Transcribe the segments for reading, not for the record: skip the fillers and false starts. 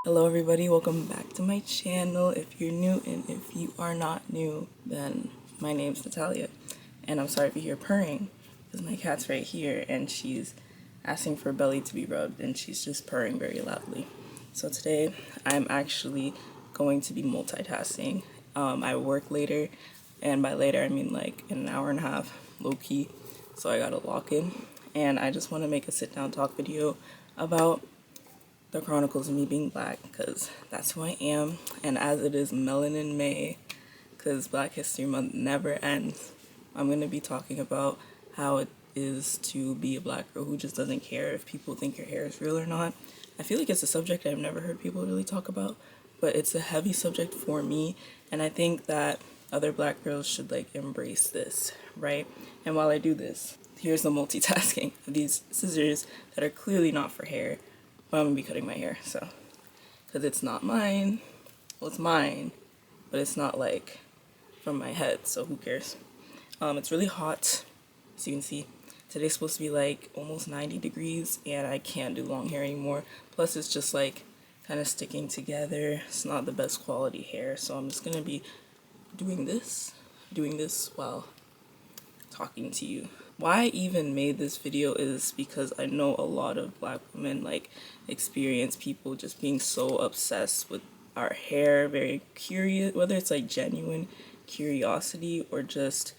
Hello everybody, welcome back to my channel. If you're new and if you are not new, then my name's Natalya. And I'm sorry if you hear purring, because my cat's right here and she's asking for belly to be rubbed and she's just purring very loudly. So today I'm actually going to be multitasking. I work later, and by later I mean like in an hour and a half, low key. So I gotta lock in. And I just want to make a sit down talk video about the chronicles of me being black, because that's who I am. And as it is Melanin May, because Black History Month never ends, I'm going to be talking about how it is to be a black girl who just doesn't care if people think your hair is real or not. I feel like it's a subject I've never heard people really talk about, but it's a heavy subject for me, and I think that other black girls should like embrace this, right? And while I do this, here's the multitasking of these scissors that are clearly not for hair, but I'm gonna be cutting my hair, so, because it's not mine. Well, it's mine, but it's not like from my head, so who cares? It's really hot, as you can see. Today's supposed to be like almost 90 degrees, and I can't do long hair anymore. Plus, it's just like kind of sticking together. It's not the best quality hair, so I'm just gonna be doing this while talking to you. Why I even made this video is because I know a lot of black women like experience people just being so obsessed with our hair, very curious, whether it's like genuine curiosity or just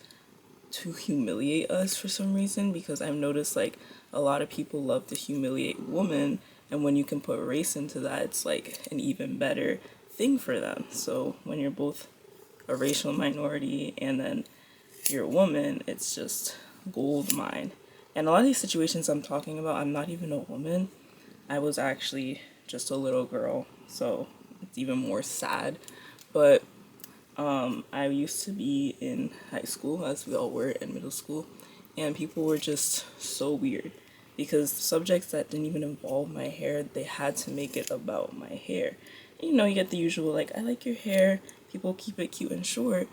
to humiliate us for some reason, because I've noticed like a lot of people love to humiliate women, and when you can put race into that, it's like an even better thing for them. So when you're both a racial minority and then you're a woman, it's just gold mine. And a lot of these situations I'm talking about, I'm not even a woman. I was actually just a little girl, so it's even more sad. But I used to be in high school, as we all were in middle school, and people were just so weird because subjects that didn't even involve my hair, they had to make it about my hair. And, you know, you get the usual like, I like your hair, people keep it cute and short.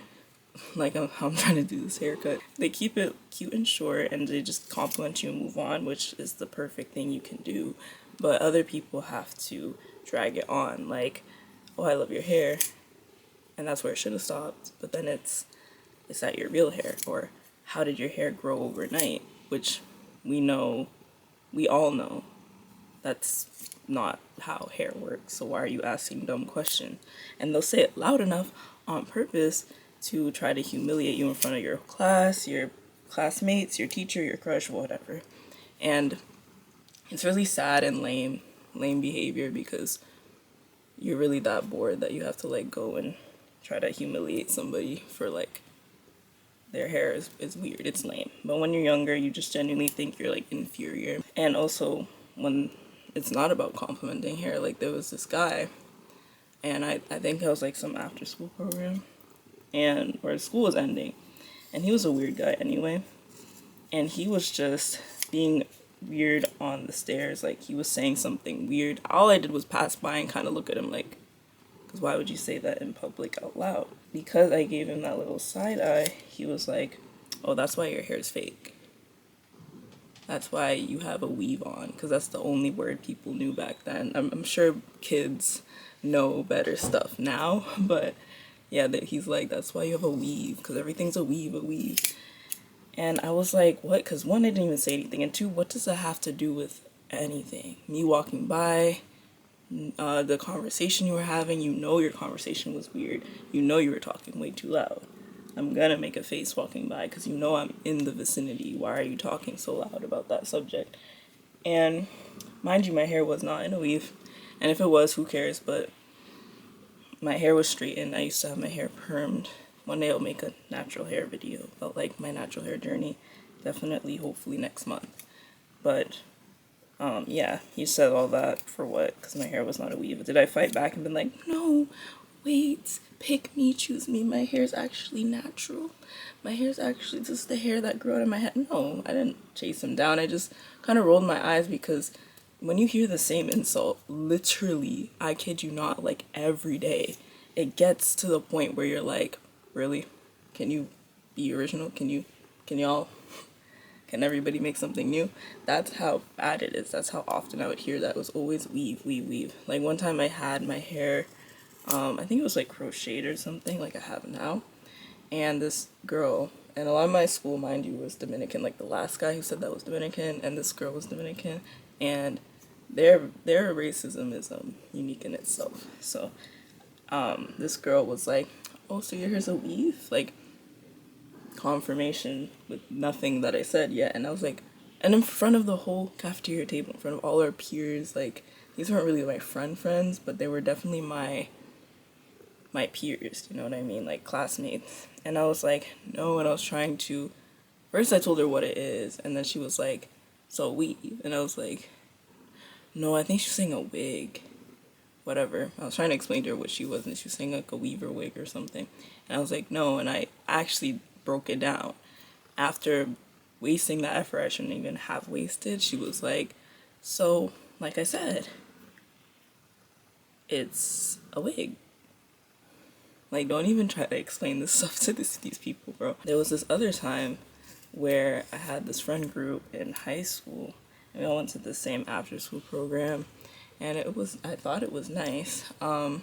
Like I'm trying to do this haircut. They keep it cute and short and they just compliment you and move on, which is the perfect thing you can do. But other people have to drag it on, like, oh, I love your hair, and that's where it should have stopped. But then is that your real hair, or how did your hair grow overnight? Which we all know that's not how hair works. So why are you asking dumb questions? And they'll say it loud enough on purpose to try to humiliate you in front of your class, your classmates, your teacher, your crush, whatever. And it's really sad and lame behavior, because you're really that bored that you have to like go and try to humiliate somebody for like their hair is weird. It's lame. But when you're younger, you just genuinely think you're like inferior. And also when it's not about complimenting hair, like there was this guy, and I think it was like some after school program, and where school was ending, and he was a weird guy anyway, and he was just being weird on the stairs. Like he was saying something weird. All I did was pass by and kind of look at him like, because why would you say that in public out loud? Because I gave him that little side eye, he was like, oh, that's why your hair is fake. That's why you have a weave on, because that's the only word people knew back then. I'm sure kids know better stuff now, but yeah, he's like, that's why you have a weave, because everything's a weave. And I was like, what? Because one, I didn't even say anything, and two, what does that have to do with anything? Me walking by, the conversation you were having, you know your conversation was weird. You know you were talking way too loud. I'm gonna make a face walking by because you know I'm in the vicinity. Why are you talking so loud about that subject? And mind you, my hair was not in a weave. And if it was, who cares? But my hair was straightened. I used to have my hair permed. One day I'll make a natural hair video about like my natural hair journey. Definitely, hopefully next month. But yeah, he said all that for what? Because my hair was not a weave. Did I fight back and been like, no, wait, pick me, choose me. My hair's actually natural. My hair's actually just the hair that grew out of my head. No, I didn't chase him down. I just kind of rolled my eyes, because when you hear the same insult, literally, I kid you not, like every day, it gets to the point where you're like, really? Can you be original? Can y'all can everybody make something new? That's how bad it is. That's how often I would hear that. It was always weave, weave, weave. Like one time I had my hair, I think it was like crocheted or something like I have now. And this girl, and a lot of my school, mind you, was Dominican. Like the last guy who said that was Dominican, and this girl was Dominican. And their racism is unique in itself. So this girl was like, oh, so your hair's a weave? Like, confirmation with nothing that I said yet. And I was like, and in front of the whole cafeteria table, in front of all our peers, like, these weren't really my friends, but they were definitely my peers, you know what I mean, like classmates. And I was like, no, and I was trying to, first I told her what it is, and then she was like, so weave. And I was like, no, I think she was saying a wig, whatever. I was trying to explain to her what she was, and she was saying like a weaver wig or something. And I was like, no, and I actually broke it down. After wasting the effort I shouldn't even have wasted, she was like, so, like I said, it's a wig. Like, don't even try to explain this stuff to these people, bro. There was this other time where I had this friend group in high school, and we all went to the same after-school program, and I thought it was nice. And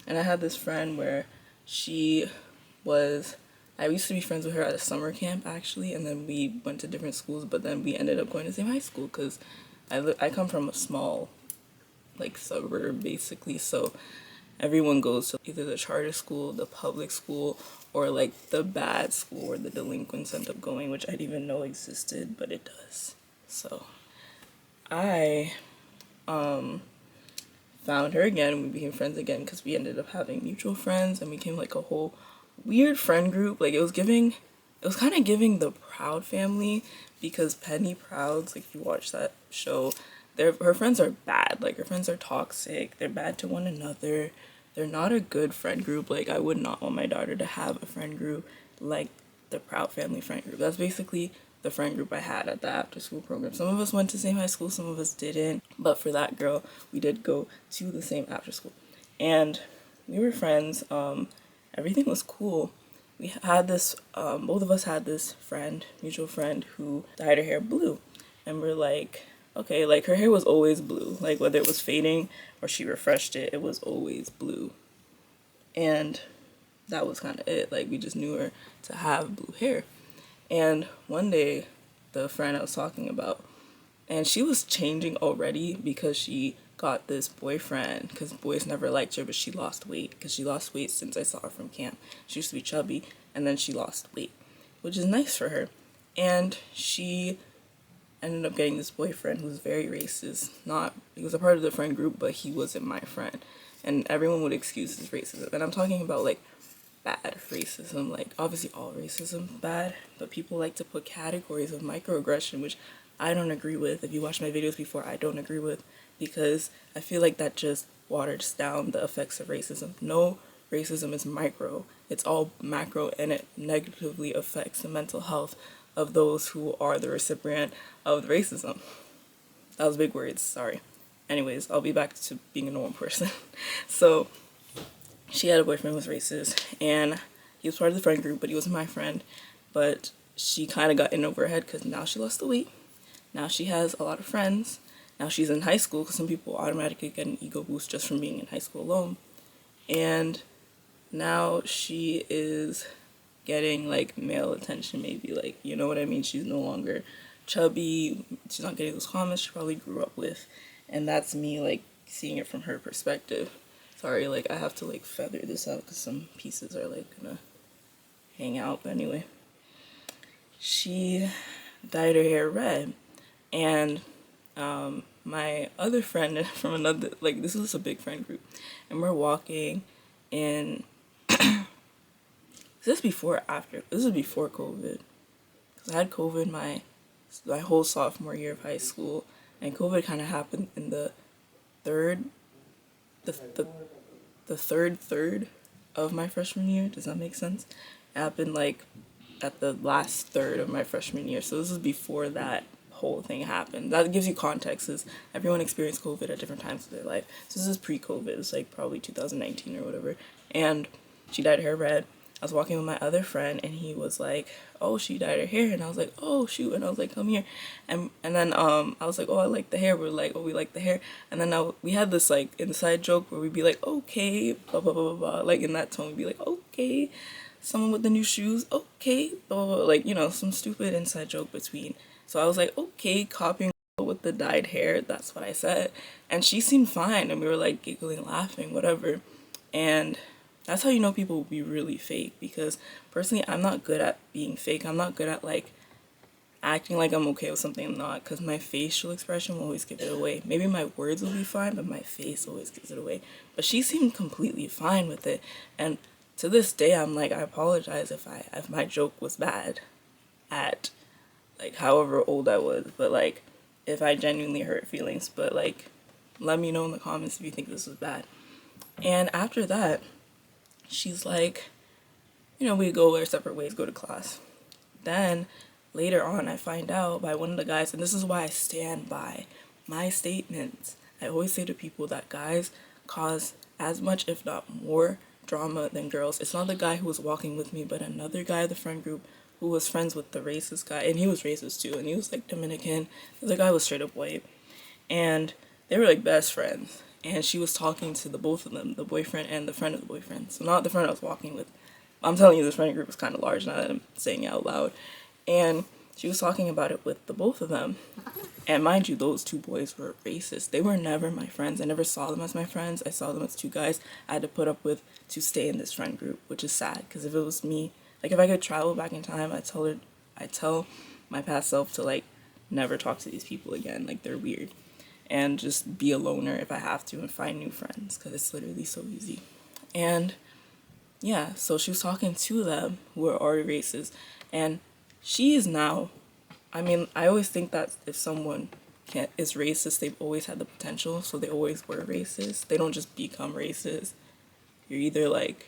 I had this friend where I used to be friends with her at a summer camp, actually, and then we went to different schools, but then we ended up going to the same high school, because I come from a small, like, suburb, basically, so everyone goes to either the charter school, the public school, or like the bad school where the delinquents end up going, which I didn't even know existed, but it does. So I found her again, and we became friends again because we ended up having mutual friends and became like a whole weird friend group. Like it was kind of giving the Proud Family, because Penny Prouds, like if you watch that show, her friends are bad. Like her friends are toxic. They're bad to one another. They're not a good friend group. Like I would not want my daughter to have a friend group like the Proud Family friend group. That's basically the friend group I had at the after school program. Some of us went to the same high school, some of us didn't. But for that girl, we did go to the same after school. And we were friends. Everything was cool. We had this, both of us had this mutual friend, who dyed her hair blue. And we're like, okay, like her hair was always blue. Like whether it was fading or she refreshed it, it was always blue. And that was kind of it. Like we just knew her to have blue hair. And one day, the friend I was talking about, and she was changing already because she got this boyfriend, because boys never liked her, but she lost weight, because she lost weight since I saw her from camp. She used to be chubby, and then she lost weight, which is nice for her. And she ended up getting this boyfriend who was very racist. He was a part of the friend group, but he wasn't my friend. And everyone would excuse his racism. And I'm talking about like bad racism. Like obviously all racism bad, but people like to put categories of microaggression, which I don't agree with. If you watch my videos before, I don't agree with, because I feel like that just waters down the effects of racism. No, racism is micro. It's all macro, and it negatively affects the mental health of those who are the recipient of the racism. That was big words, sorry. Anyways, I'll be back to being a normal person. So she had a boyfriend who was racist, and he was part of the friend group, but he wasn't my friend. But she kind of got in over her head because now she lost the weight. Now she has a lot of friends. Now she's in high school, because some people automatically get an ego boost just from being in high school alone. And now she is getting like male attention, maybe, like, you know what I mean? She's no longer chubby. She's not getting those comments she probably grew up with. And that's me like seeing it from her perspective. Sorry, like I have to like feather this out because some pieces are like gonna hang out. But anyway, she dyed her hair red, and my other friend from another, like this was a big friend group, and we're walking in this before or after? This was before COVID, because I had COVID my whole sophomore year of high school, and COVID kind of happened in the third third of my freshman year. Does that make sense? It happened like at the last third of my freshman year, so this is before that whole thing happened. That gives you context, is everyone experienced COVID at different times of their life. So this is pre-COVID. It's like probably 2019 or whatever. And she dyed her hair red. I was walking with my other friend, and he was like, "Oh, she dyed her hair," and I was like, "Oh shoot," and I was like, "Come here," and then I was like, "Oh, I like the hair." We're like, "Oh, we like the hair," and then we had this like inside joke where we'd be like, "Okay, blah blah blah blah blah," like in that tone, we'd be like, "Okay, someone with the new shoes, okay," blah blah blah, like some stupid inside joke between. So I was like, "Okay, copying with the dyed hair," that's what I said, and she seemed fine, and we were like giggling, laughing, whatever, and that's how you know people will be really fake, because personally I'm not good at being fake. I'm not good at like acting like I'm okay with something I'm not, because my facial expression will always give it away. Maybe my words will be fine, but my face always gives it away. But she seemed completely fine with it, and to this day I'm like, I apologize if my joke was bad at like however old I was, but like if I genuinely hurt feelings, but like let me know in the comments if you think this was bad. And after that, she's like, we go our separate ways, go to class. Then later on, I find out by one of the guys, and this is why I stand by my statements. I always say to people that guys cause as much, if not more, drama than girls. It's not the guy who was walking with me, but another guy in the friend group who was friends with the racist guy, and he was racist too, and he was like Dominican. The other guy was straight up white, and they were like best friends. And she was talking to the both of them, the boyfriend and the friend of the boyfriend. So not the friend I was walking with. I'm telling you, this friend group was kind of large now that I'm saying it out loud. And she was talking about it with the both of them. And mind you, those two boys were racist. They were never my friends. I never saw them as my friends. I saw them as two guys I had to put up with to stay in this friend group, which is sad. Because if it was me, like if I could travel back in time, I'd tell my past self to like never talk to these people again. Like they're weird. And just be a loner if I have to and find new friends, because it's literally so easy. And yeah, so she was talking to them who were already racist, and she is now, I mean, I always think that if someone is racist, they've always had the potential, so they always were racist. They don't just become racist. You're either like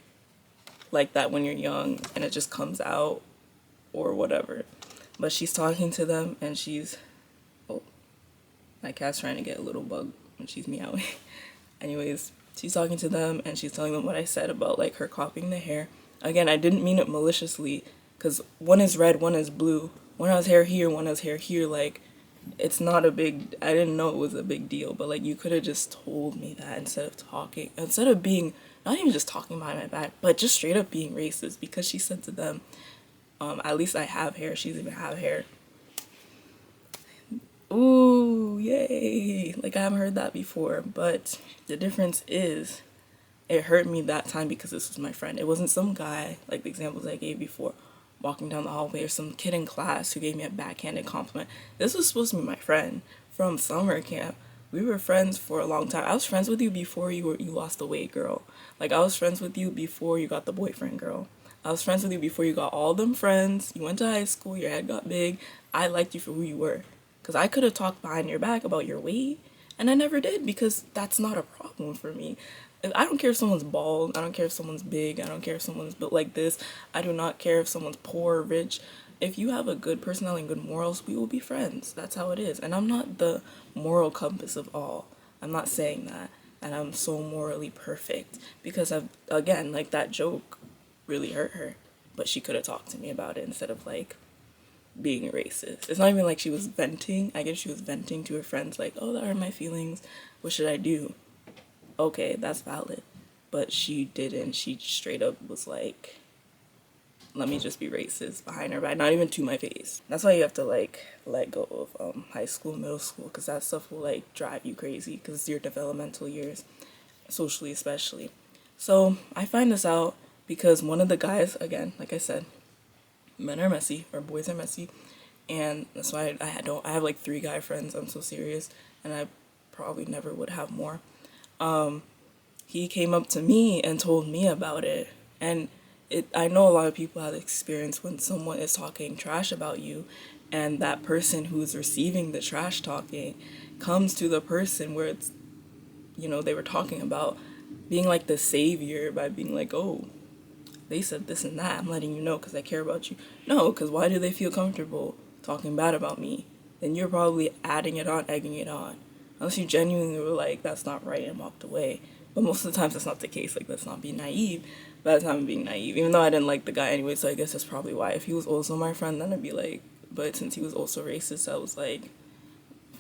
that when you're young and it just comes out or whatever. But she's talking to them, and my cat's trying to get a little bug when she's meowing. Anyways, she's talking to them, and she's telling them what I said about like her copying the hair. Again, I didn't mean it maliciously, because one is red, one is blue. One has hair here, one has hair here. Like, it's not a big, I didn't know it was a big deal, but like you could have just told me that instead of being, not even just talking behind my back, but just straight up being racist, because she said to them, at least I have hair, she doesn't even have hair. Ooh, yay. Like, I haven't heard that before, but the difference is it hurt me that time because this was my friend. It wasn't some guy, like the examples I gave before, walking down the hallway, or some kid in class who gave me a backhanded compliment. This was supposed to be my friend from summer camp. We were friends for a long time. I was friends with you before you lost the weight, girl. Like, I was friends with you before you got the boyfriend, girl. I was friends with you before you got all them friends. You went to high school, your head got big. I liked you for who you were. Because I could have talked behind your back about your weight, and I never did, because that's not a problem for me. I don't care if someone's bald, I don't care if someone's big, I don't care if someone's built like this, I do not care if someone's poor or rich. If you have a good personality and good morals, we will be friends. That's how it is. And I'm not the moral compass of all. I'm not saying that. And I'm so morally perfect. Because again, like that joke really hurt her. But she could have talked to me about it instead of like being racist. It's not even like she was venting. I guess she was venting to her friends like, oh, that hurt my feelings. What should I do? Okay, that's valid. But she didn't. She straight up was like, let me just be racist behind her back. Not even to my face. That's why you have to like let go of high school, middle school, because that stuff will like drive you crazy, because it's your developmental years, socially especially. So I find this out because one of the guys, again, like I said, men are messy, or boys are messy, and that's why I have like 3 guy friends. I'm so serious, and I probably never would have more. He came up to me and told me about it, and I know a lot of people have experience when someone is talking trash about you, and that person who's receiving the trash talking comes to the person where it's, they were talking about, being like the savior by being like, oh, they said this and that, I'm letting you know because I care about you. No, because why do they feel comfortable talking bad about me? Then you're probably adding it on, egging it on. Unless you genuinely were like, that's not right, and walked away. But most of the times that's not the case. Like, let's not be naive. That's how I'm being naive. Even though I didn't like the guy anyway, so I guess that's probably why. If he was also my friend, then I'd be like, but since he was also racist, I was like,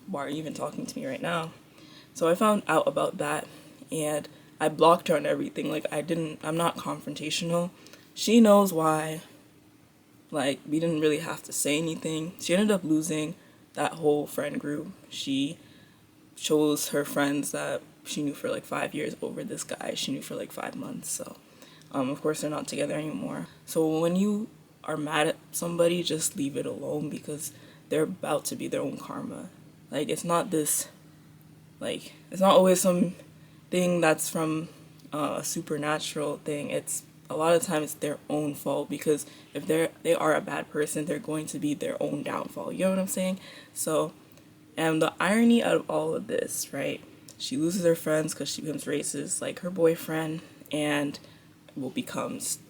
why are you even talking to me right now? So I found out about that, and I blocked her on everything. Like, I'm not confrontational. She knows why. Like, we didn't really have to say anything. She ended up losing that whole friend group. She chose her friends that she knew for like 5 years over this guy she knew for like 5 months. So, of course, they're not together anymore. So when you are mad at somebody, just leave it alone because they're about to be their own karma. Like, it's not this, like, it's not always some thing that's from a supernatural thing. It's a lot of times it's their own fault because if they are a bad person, they're going to be their own downfall. You know what I'm saying? So, and the irony out of all of this, right? She loses her friends because she becomes racist, like her boyfriend, and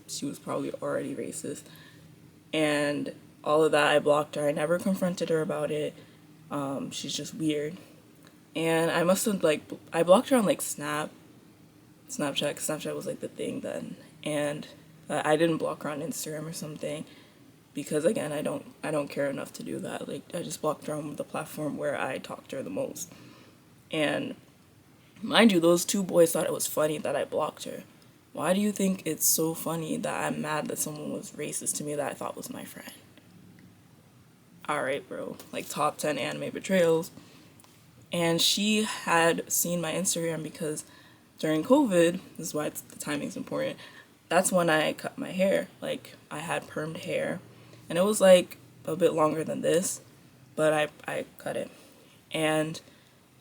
she was probably already racist. And all of that, I blocked her. I never confronted her about it. She's just weird. And I must have, like, I blocked her on, like, Snapchat, 'cause Snapchat was, like, the thing then. And I didn't block her on Instagram or something because, again, I don't care enough to do that. Like, I just blocked her on the platform where I talked to her the most. And mind you, those two boys thought it was funny that I blocked her. Why do you think it's so funny that I'm mad that someone was racist to me that I thought was my friend? Alright, bro. Like, top 10 anime betrayals. And she had seen my Instagram because during COVID, this is why the timing's important, that's when I cut my hair. Like, I had permed hair. And it was, like, a bit longer than this, but I cut it. And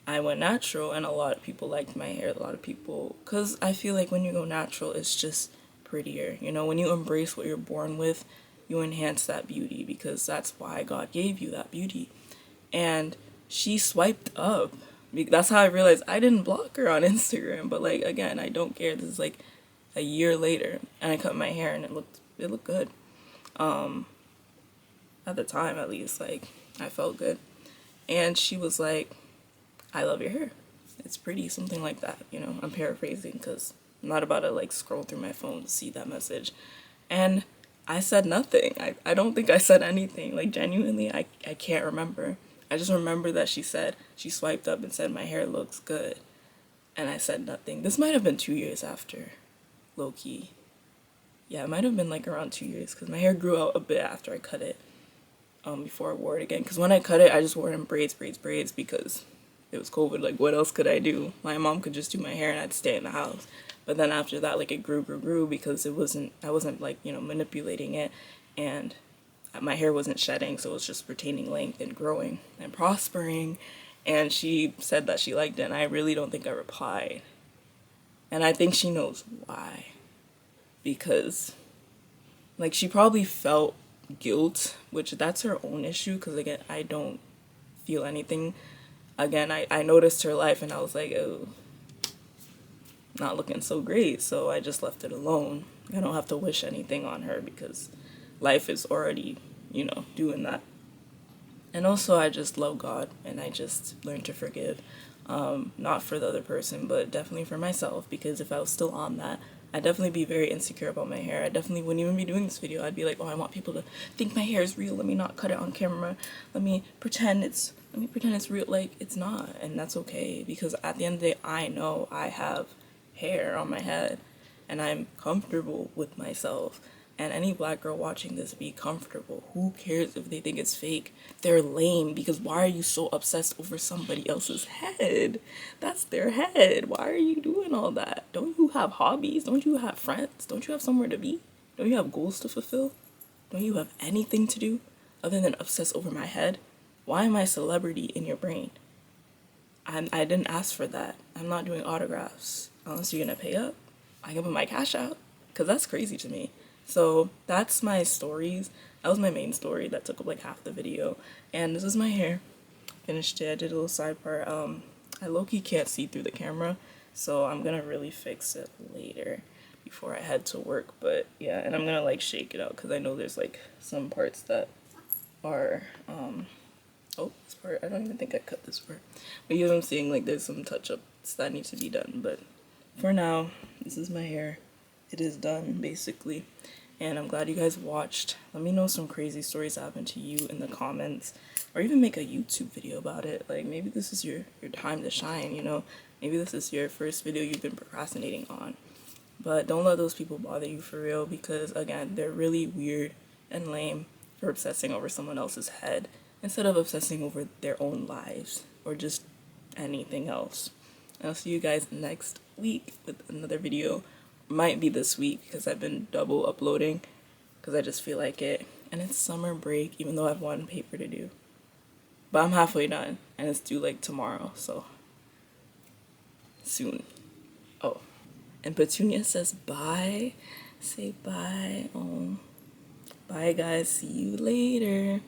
I went natural, and a lot of people liked my hair. A lot of people, because I feel like when you go natural, it's just prettier. You know, when you embrace what you're born with, you enhance that beauty because that's why God gave you that beauty. And she swiped up. That's how I realized I didn't block her on Instagram. But, like, again, I don't care. This is like a year later, and I cut my hair, and it looked good. At the time, at least, like, I felt good. And she was like, I love your hair. It's pretty, something like that. You know, I'm paraphrasing because I'm not about to, like, scroll through my phone to see that message. And I said nothing. I don't think I said anything. Like, genuinely, I can't remember. I just remember that she swiped up and said, my hair looks good. And I said nothing. This might have been 2 years after, low-key. Yeah, it might have been, like, around 2 years because my hair grew out a bit after I cut it. Before I wore it again. Because when I cut it, I just wore it in braids because it was COVID. Like, what else could I do? My mom could just do my hair and I'd stay in the house. But then after that, like, it grew because I wasn't, like, you know, manipulating it. And my hair wasn't shedding, so it was just retaining length and growing and prospering. And she said that she liked it, and I really don't think I replied. And I think she knows why. Because, like, she probably felt guilt, which that's her own issue, because, again, I don't feel anything. Again, I noticed her life, and I was like, oh, not looking so great, so I just left it alone. I don't have to wish anything on her because life is already, you know, doing that. And also, I just love God, and I just learned to forgive. Not for the other person, but definitely for myself, because if I was still on that, I'd definitely be very insecure about my hair. I definitely wouldn't even be doing this video. I'd be like, oh, I want people to think my hair is real. Let me not cut it on camera. Let me pretend it's real. Like, it's not, and that's okay, because at the end of the day, I know I have hair on my head, and I'm comfortable with myself. And any black girl watching this, be comfortable. Who cares if they think it's fake? They're lame, because why are you so obsessed over somebody else's head? That's their head. Why are you doing all that? Don't you have hobbies? Don't you have friends? Don't you have somewhere to be? Don't you have goals to fulfill? Don't you have anything to do other than obsess over my head? Why am I a celebrity in your brain? I didn't ask for that. I'm not doing autographs. Unless you're gonna pay up, I can put my cash out, because that's crazy to me. So that's my stories. That was my main story that took up like half the video. And this is my hair. Finished it. I did a little side part. I low-key can't see through the camera, so I'm gonna really fix it later before I head to work. But yeah, and I'm gonna like shake it out because I know there's like some parts that are oh, this part, I don't even think I cut this part. But you know what I'm saying, like there's some touch-ups that need to be done. But for now, this is my hair. it is done, basically. And I'm glad you guys watched. Let me know some crazy stories happened to you in the comments, or even make a YouTube video about it. Like, maybe this is your time to shine, you know? Maybe this is your first video you've been procrastinating on. But don't let those people bother you for real, because again, they're really weird and lame for obsessing over someone else's head instead of obsessing over their own lives or just anything else. And I'll see you guys next week with another video. Might be this week because I've been double uploading because I just feel like it. And it's summer break, even though I have one paper to do. But I'm halfway done and it's due like tomorrow, so soon. Oh, and Petunia says bye. Say bye. Oh, bye guys. See you later.